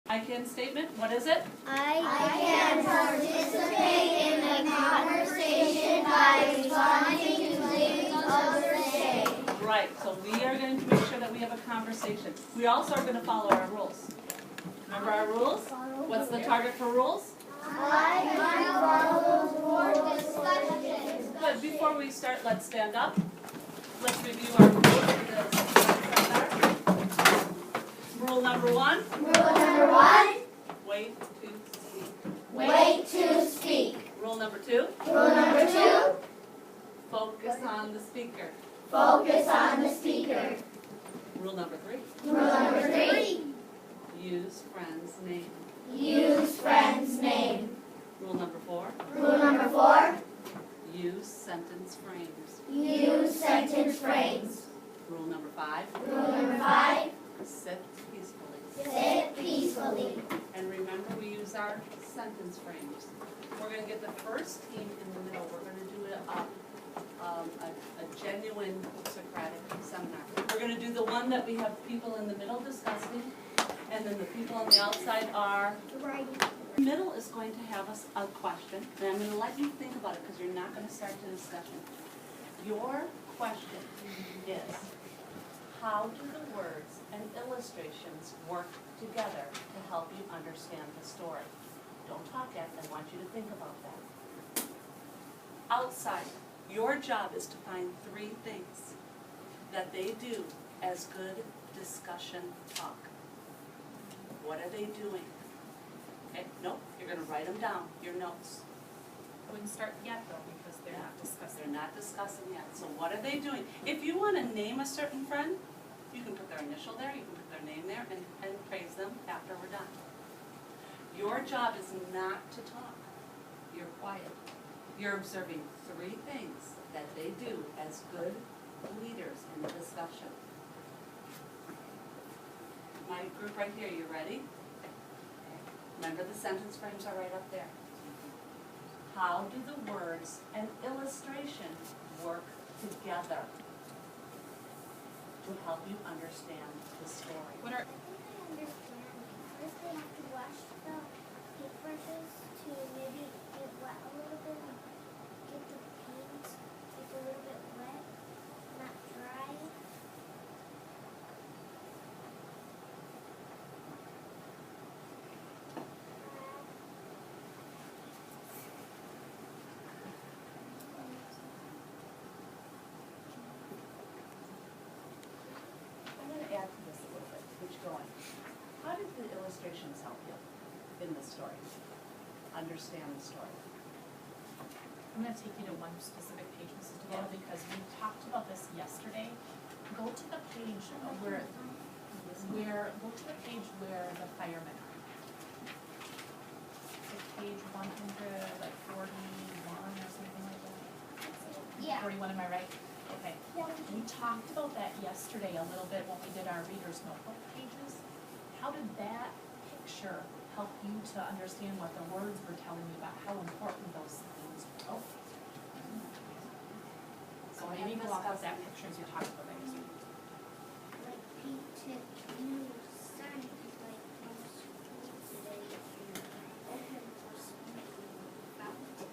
I can statement, what is it? I can participate in the conversation by responding to things others say. Right, so we are going to make sure that we have a conversation. We also are going to follow our rules. Remember our rules? What's the target for rules? I follow for discussion. Good, before we start, let's stand up. Let's review our rules for this. Rule number one. Rule number one. Wait to speak. Wait to speak. Rule number two. Rule number two. Focus on the speaker. Focus on the speaker. Rule number three. Rule number three. Use friend's name. Use friend's name. Rule number four. Rule number four. Use sentence frames. Use sentence frames. Rule number five. Rule number five. Sit peacefully. Sit peacefully. And remember, we use our sentence frames. We're going to get the first team in the middle. We're going to do a genuine Socratic seminar. We're going to do the one that we have people in the middle discussing, and then the people on the outside are Right. The middle is going to have us a question, and I'm going to let you think about it because you're not going to start the discussion. Your question is, how do the words and illustrations work together to help you understand the story? Don't talk yet, I want you to think about that. Outside, your job is to find three things that they do as good discussion talk. What are they doing? Okay, nope, you're going to write them down, your notes. I wouldn't start yet though, because they're not discussing. They're not discussing yet. So what are they doing? If you want to name a certain friend, you can put their initial there, you can put their name there, and praise them after we're done. Your job is not to talk. You're quiet. You're observing three things that they do as good leaders in the discussion. My group right here, you ready? Remember, the sentence frames are right up there. How do the words and illustration work together to help you understand the story? What are, First they have to wash the paintbrushes to maybe get wet a little bit and get the paint like a little bit wet, not dry. I'm going to add to this a little bit. Keep going. How did the illustrations help you in the story? Understand the story. I'm gonna take you to one specific page, Mrs. DeVoe, because we talked about this yesterday. Go to the page where the firemen are. It's page 141 or something like that. Yeah. 41, am I right? Okay. Yeah. We talked about that yesterday a little bit when we did our reader's notebook pages. How did that picture help you to understand what the words were telling you about how important those things were? So maybe go off of that picture as you talked about that yesterday. Like painted new signs like most schools today and open for something about it.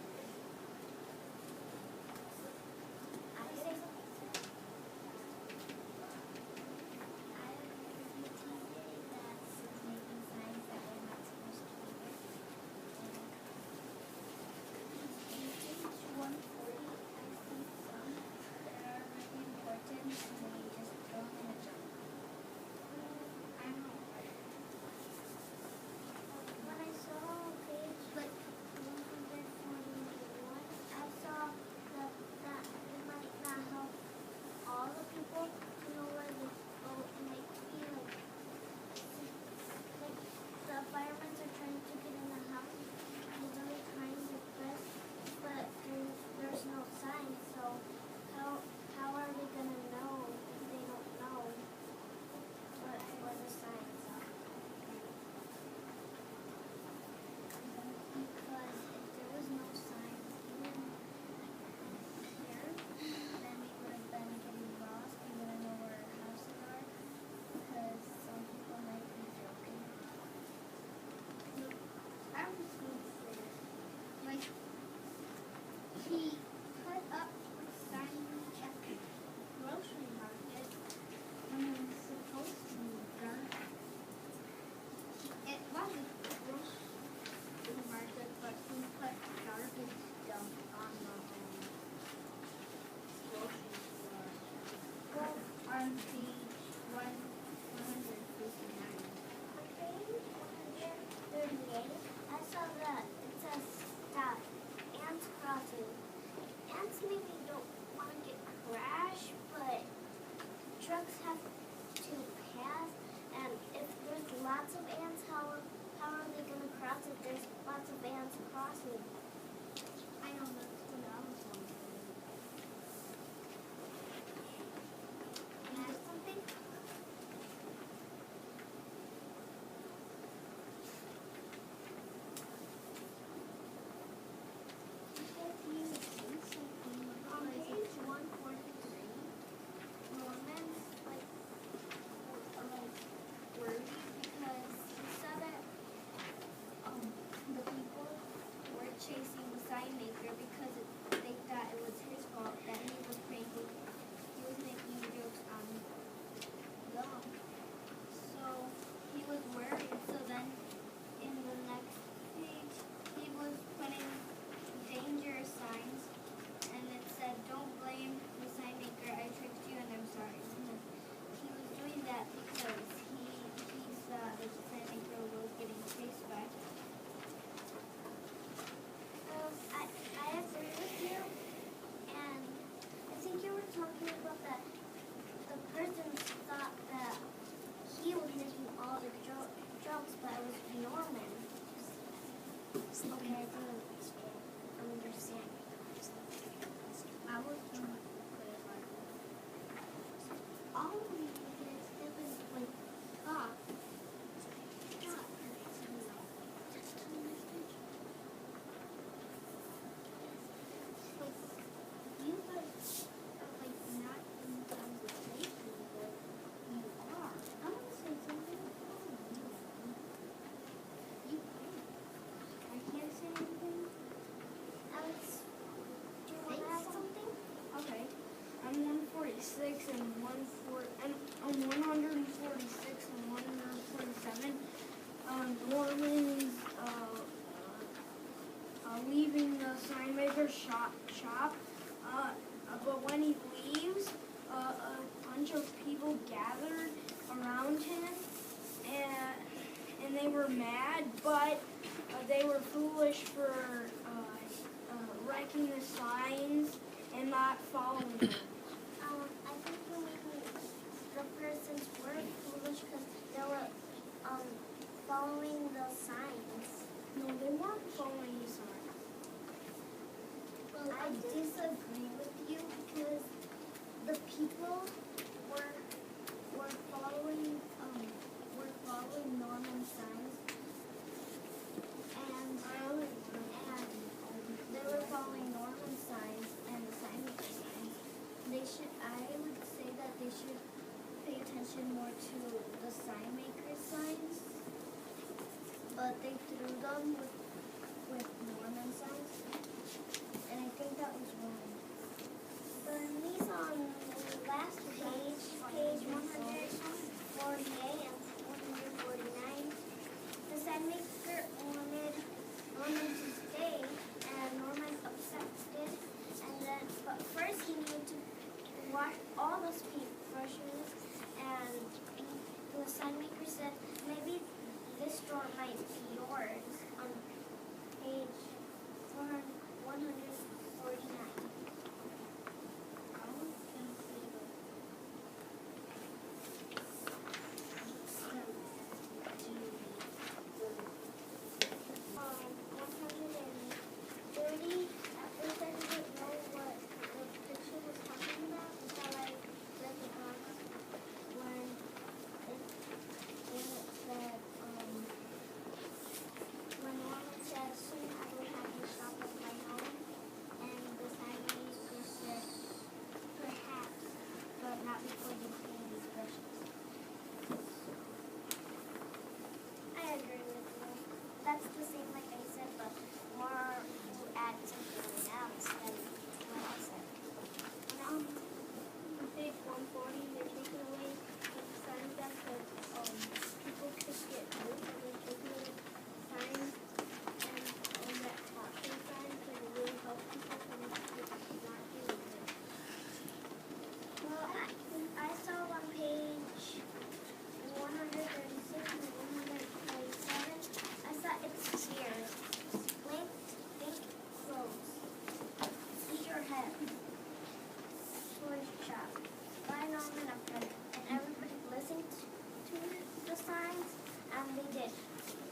I say something. I agree with you that since making signs that we're not supposed to be there. Page 140, I see some that are really important and they just throw them in a jar. I don't know. When person thought that he was making all the jokes, but it was Norman. Okay, I didn't understand. I was trying to clarify. All of these kids, it was like, stop. Stop. Like, you guys are like not in conversation, but you are. I want to say something. You can. I can't say anything. Alex, do you want to add something? Okay, I'm 146 and 146 and 147. Norman's leaving the sign maker's shop. But when he leaves, a bunch of people gathered around him, and they were mad, but they were foolish for wrecking the signs and not following them. I think when the persons were foolish because they were following the signs. No, they weren't following the signs. Well, I disagree with you because the people were following Norman's signs, and they were following Norman's signs and the sign maker's signs. I would say that they should pay attention more to the sign maker's signs, but they threw them with Norman's signs, and I think that was wrong. Bernice, on the last page 148 and 149, the sign maker wanted Norman to stay, and Norman accepted. But first he needed to wash all the paintbrushes, and the sign maker said, maybe this drawer might be yours, on page 149. That's the same like I said, but more to add something else than what I said. And on page 140, they're taking away the signs that people could get moved, and they're taking away signs and that caution sign can really help people from not doing it. Well, I saw on page 136 and 147. I saw it's cheers. Blink, think, close. Eat your head. Toy shop. Buy Norman a present. And everybody listened to the signs, and they did.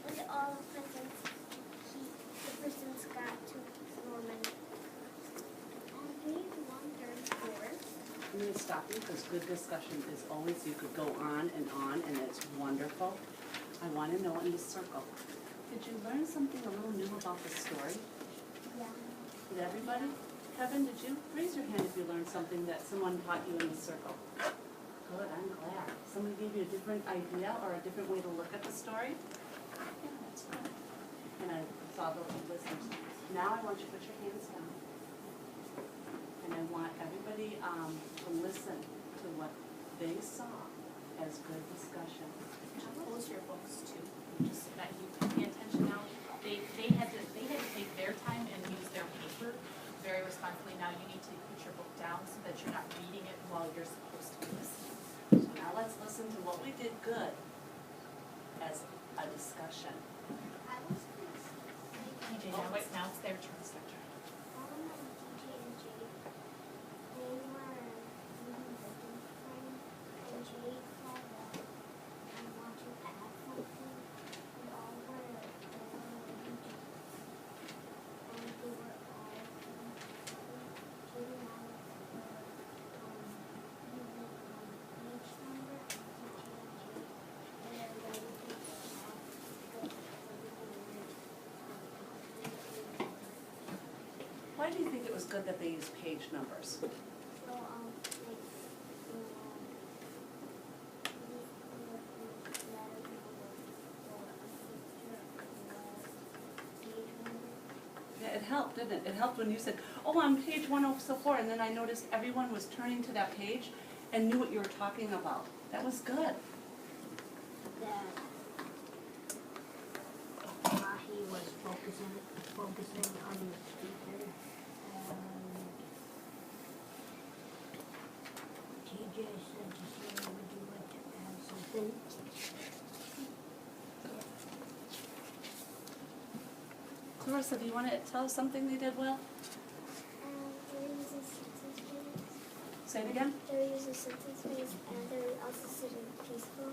Look at all the presents the persons got to Norman. On page 134. I'm going to stop you because good discussion is always, you could go on, and it's wonderful. I want to know in the circle, did you learn something a little new about the story? Yeah. Did everybody? Kevin, did you? Raise your hand if you learned something that someone taught you in the circle. Good, I'm glad. Somebody gave you a different idea or a different way to look at the story? Yeah, that's good. And I saw those listeners. Now I want you to put your hands down. And I want everybody to listen to what they saw as good discussion. Close your books too, just so that you can pay attention now. They had to take their time and use their paper very responsibly. Now you need to put your book down so that you're not reading it while you're supposed to be listening. So now let's listen to what we did good as a discussion. I was going to say, DJ, now it's their turn, it's their turn. all of my DJ and Jay, they were reading the sign, was good that they used page numbers. So, like, Yeah, it helped, didn't it? It helped when you said, oh, on page 104, and then I noticed everyone was turning to that page and knew what you were talking about. That was good. That he was focusing on the speaker, and TJ said to say, would you like to add something? Clarissa, do you want to tell us something they did well? they're using sentence phase. Say it again. They're using sentence phase, and they're also sitting peaceful.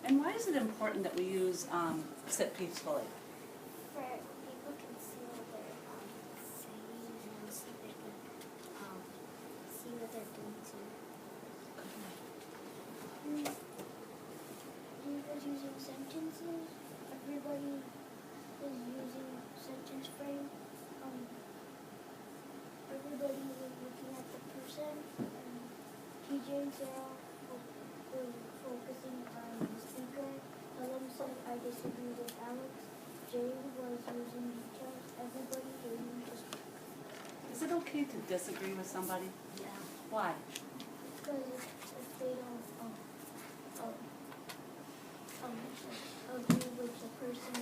And why is it important that we use sit peacefully? For people can see what they're saying, and also they can see what they're doing too. He was using sentences. Everybody is using sentence frame. Everybody was looking at the person, and TJ and Sarah were focusing on the speaker. Ellen said, I disagree with Alex. Jay was using details. Everybody using just Is it okay to disagree with somebody? Yeah. Why? because if they don't agree with the person